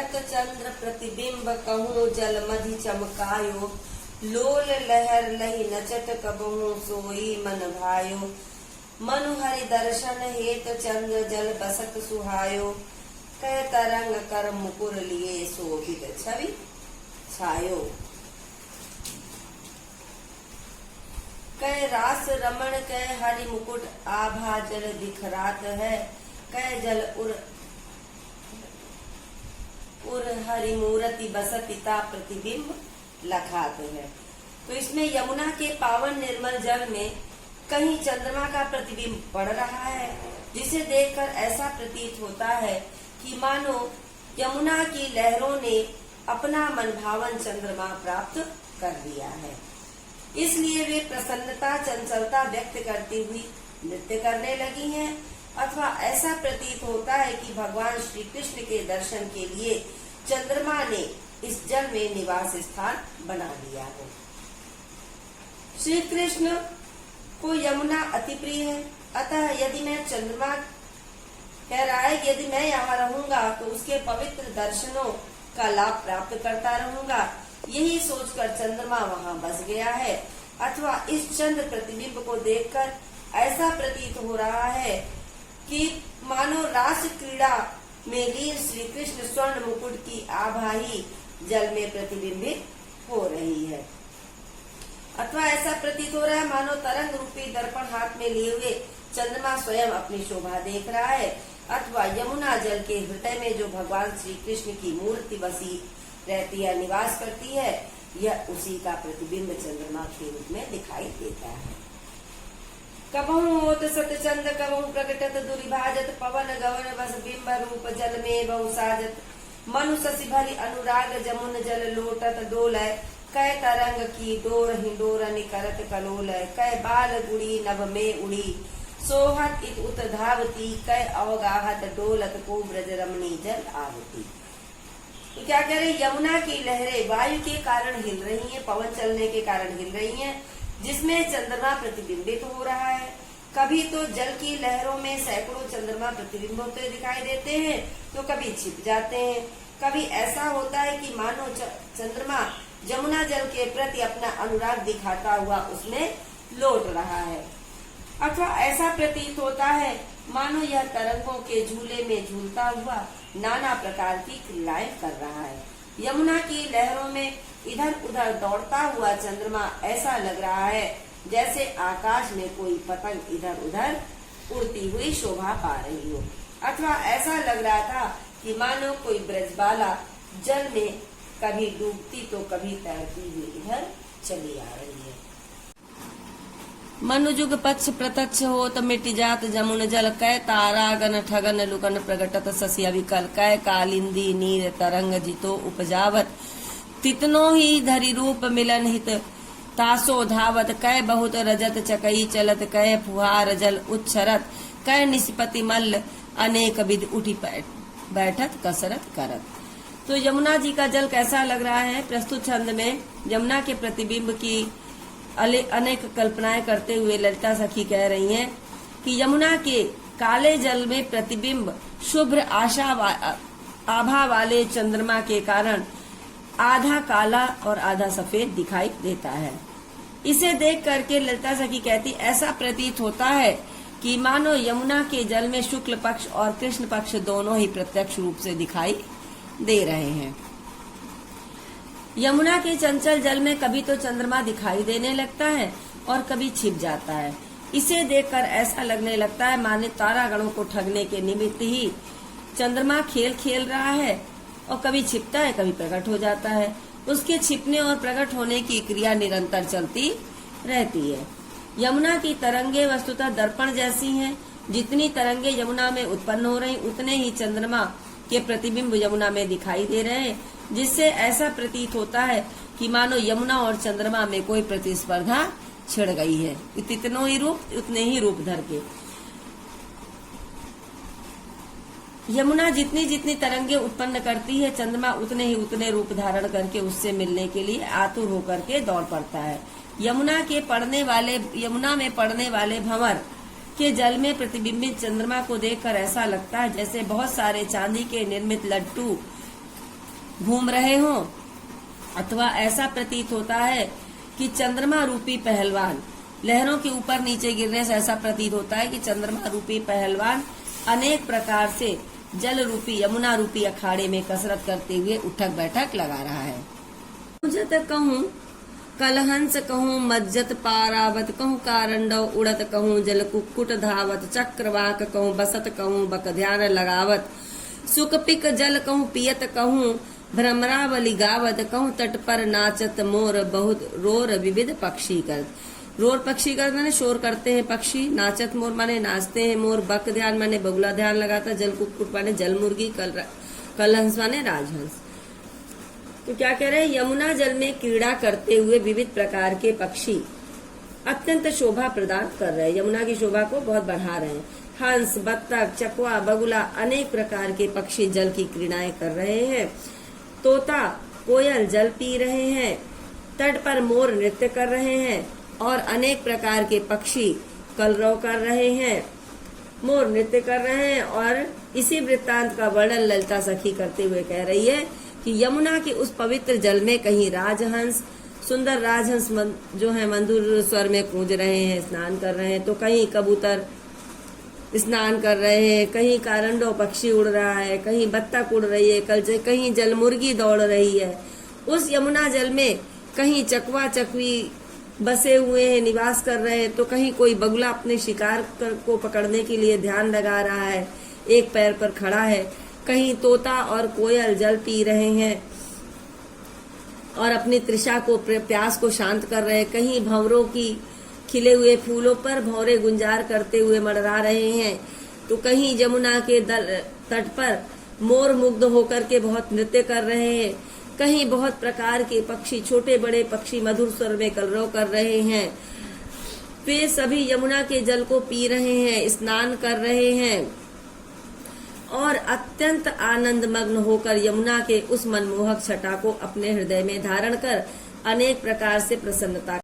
प्रकटत चंद्र प्रतिबिंब कहूँ जल मधि चमकायो। लोल लहर लही नचट कबहू सोई मन भायो। मनु हरि दर्शन हेत चंद्र जल बसत सुहायो। कह तरंग कर मुकुर लिए शोभित छवि छायो। कह रास रमण कह हरि मुकुट आभा जल दिखरात है। कह जल उर हरि मूर्ति बसतिता प्रतिबिंब लखात है। तो इसमें यमुना के पावन निर्मल जल में कहीं चंद्रमा का प्रतिबिंब पड़ रहा है, जिसे देखकर ऐसा प्रतीत होता है कि मानो यमुना की लहरों ने अपना मनभावन चंद्रमा प्राप्त कर लिया है। इसलिए वे प्रसन्नता चंचलता व्यक्त करती हुई नृत्य करने लगी हैं, अथवा ऐसा प्रतीत होता है कि भगवान श्री कृष्ण के दर्शन के लिए चंद्रमा ने इस जल में निवास स्थान बना लिया है। श्री कृष्ण को यमुना अति प्रिय है, अतः यदि मैं चंद्रमा कह रहा है कि यदि मैं यहाँ रहूंगा तो उसके पवित्र दर्शनों का लाभ प्राप्त करता रहूंगा, यही सोचकर चंद्रमा वहाँ बस गया है। अथवा इस चंद्र प्रतिबिंब को देखकर ऐसा प्रतीत हो रहा है कि मानो रास क्रीड़ा में लीन श्री कृष्ण स्वर्ण मुकुट की आभा ही जल में प्रतिबिंबित हो रही है। अथवा ऐसा प्रतीत हो रहा है मानो तरंग रूपी दर्पण हाथ में लिए हुए चंद्रमा स्वयं अपनी शोभा देख रहा है। अथवा यमुना जल के हृदय में जो भगवान श्री कृष्ण की मूर्ति बसी रहती है, निवास करती है, यह उसी का प्रतिबिंब चंद्रमा के रूप में दिखाई देता है। कबहू होत सत चंद कबहू प्रकटत दुर्भाजत। पवन गवन बस बिंब रूप जल में बहु साजत। मनु शशि भरी अनुराग जमुन जल लोटत डोलय। कै तरंग की डोर हिंडोर निकरत कलोलय। कै बाल गुड़ी नभ में उड़ी सोहत इत उत धावती। कै अवगाहत डोलत को ब्रज रमणी जल आवती। तो क्या कह रहे, यमुना की लहरें वायु के कारण हिल रही हैं, पवन चलने के कारण हिल रही हैं, जिसमें चंद्रमा प्रतिबिंबित हो रहा है। कभी तो जल की लहरों में सैकड़ों चंद्रमा प्रतिबिंब होते दिखाई देते हैं, तो कभी छिप जाते हैं। कभी ऐसा होता है कि मानो चंद्रमा यमुना जल के प्रति अपना अनुराग दिखाता हुआ उसमें लौट रहा है। अथवा ऐसा प्रतीत होता है मानो यह तरंगों के झूले में झूलता हुआ नाना प्रकार की क्रीड़ाएं कर रहा है। यमुना की लहरों में इधर उधर दौड़ता हुआ चंद्रमा ऐसा लग रहा है जैसे आकाश में कोई पतंग इधर उधर उड़ती हुई शोभा पा रही हो। अथवा ऐसा लग रहा था कि मानो कोई ब्रजबाला जल में कभी डूबती तो कभी तैरती हुई इधर चली आ रही है। मनुजुग पक्ष प्रत्यक्ष हो तो मिट जात जमुन जल। कै तारा गन ठगन लुकन प्रगटत शशि अविकल। कै कालिंदी नीर तरंग जितो उपजावत। तितनो ही धरि रूप मिलन हित तासो धावत। कै बहुत रजत चकई चलत। कै फुहार जल उच्छरत। कै निष्पति मल्ल अनेक विध उठी बैठत कसरत करत। तो यमुना जी का जल कैसा लग रहा है, प्रस्तुत छंद में यमुना के प्रतिबिंब की अनेक कल्पनाएं करते हुए ललिता सखी कह रही हैं कि यमुना के काले जल में प्रतिबिंब शुभ्र आभा वाले चंद्रमा के कारण आधा काला और आधा सफेद दिखाई देता है। इसे देख करके ललिता सखी कहती, ऐसा प्रतीत होता है कि मानो यमुना के जल में शुक्ल पक्ष और कृष्ण पक्ष दोनों ही प्रत्यक्ष रूप से दिखाई दे रहे हैं। यमुना के चंचल जल में कभी तो चंद्रमा दिखाई देने लगता है और कभी छिप जाता है। इसे देखकर ऐसा लगने लगता है माने तारागणों को ठगने के निमित्त ही चंद्रमा खेल खेल रहा है, और कभी छिपता है कभी प्रकट हो जाता है। उसके छिपने और प्रकट होने की क्रिया निरंतर चलती रहती है। यमुना की तरंगे वस्तुतः दर्पण जैसी हैं। जितनी तरंगे यमुना में उत्पन्न हो रही, उतने ही चंद्रमा के प्रतिबिंब यमुना में दिखाई दे रहे हैं, जिससे ऐसा प्रतीत होता है कि मानो यमुना और चंद्रमा में कोई प्रतिस्पर्धा छिड़ गई है। तितनो ही रूप उतने ही रूप धर के यमुना जितनी जितनी तरंगे उत्पन्न करती है, चंद्रमा उतने ही उतने रूप धारण करके उससे मिलने के लिए आतुर होकर के दौड़ पड़ता है। यमुना में पड़ने वाले भंवर के जल में प्रतिबिंबित चंद्रमा को देखकर ऐसा लगता है जैसे बहुत सारे चांदी के निर्मित लड्डू घूम रहे हों, अथवा ऐसा प्रतीत होता है कि चंद्रमा रूपी पहलवान लहरों के ऊपर नीचे गिरने से ऐसा प्रतीत होता है कि चंद्रमा रूपी पहलवान अनेक प्रकार से जल रूपी यमुना रूपी अखाड़े में कसरत करते हुए उठक बैठक लगा रहा है। मुझत कहूँ कलहंस कहूँ मज्जत पारावत कहूँ कारंडव उड़त कहूँ जल कुक्कुट धावत चक्रवाक कहूँ बसत कहूँ बक ध्यान लगावत सुख पिक जल कहूँ पियत कहूँ भ्रमरावली गावत कहूँ तट पर नाचत मोर बहुत रोर विविध पक्षी कर। रोर पक्षी कर माने शोर करते हैं पक्षी, नाचत मोर माने नाचते हैं मोर, बक ध्यान माने बगुला ध्यान लगाता, जल कुक्कुट माने जल मुर्गी, कलहंस माने राजहंस। तो क्या कह रहे हैं, यमुना जल में क्रीड़ा करते हुए विविध प्रकार के पक्षी अत्यंत शोभा प्रदान कर रहे हैं, यमुना की शोभा को बहुत बढ़ा रहे हैं। हंस, बत्तख, चकवा, बगुला अनेक प्रकार के पक्षी जल की क्रीड़ाएं कर रहे हैं। तोता, कोयल जल पी रहे हैं, तट पर मोर नृत्य कर रहे हैं और अनेक प्रकार के पक्षी कलरव कर रहे हैं, मोर नृत्य कर रहे हैं। और इसी वृत्तांत का वर्णन ललिता सखी करते हुए कह रही है कि यमुना के उस पवित्र जल में कहीं राजहंस, सुंदर राजहंस जो है मधुर स्वर में कूंज रहे हैं, स्नान कर रहे हैं, तो कहीं कबूतर स्नान कर रहे हैं, कहीं कारंडो पक्षी उड़ रहा है, कहीं बत्तख उड़ रही है, कहीं जल मुर्गी दौड़ रही है। उस यमुना जल में कहीं चकवा चकवी बसे हुए हैं, निवास कर रहे हैं, तो कहीं कोई बगुला अपने शिकार को पकड़ने के लिए ध्यान लगा रहा है, एक पैर पर खड़ा है, कहीं तोता और कोयल जल पी रहे हैं और अपनी तृषा को प्यास को शांत कर रहे हैं, कहीं भंवरों की खिले हुए फूलों पर भंवरे गुंजार करते हुए मंडरा रहे हैं, तो कहीं यमुना के तट पर मोर मुग्ध होकर के बहुत नृत्य कर रहे हैं, कहीं बहुत प्रकार के पक्षी, छोटे बड़े पक्षी मधुर स्वर में कलरव कर रहे हैं। वे सभी यमुना के जल को पी रहे हैं, स्नान कर रहे हैं और अत्यंत आनंद मग्न होकर यमुना के उस मनमोहक छटा को अपने हृदय में धारण कर अनेक प्रकार से प्रसन्नता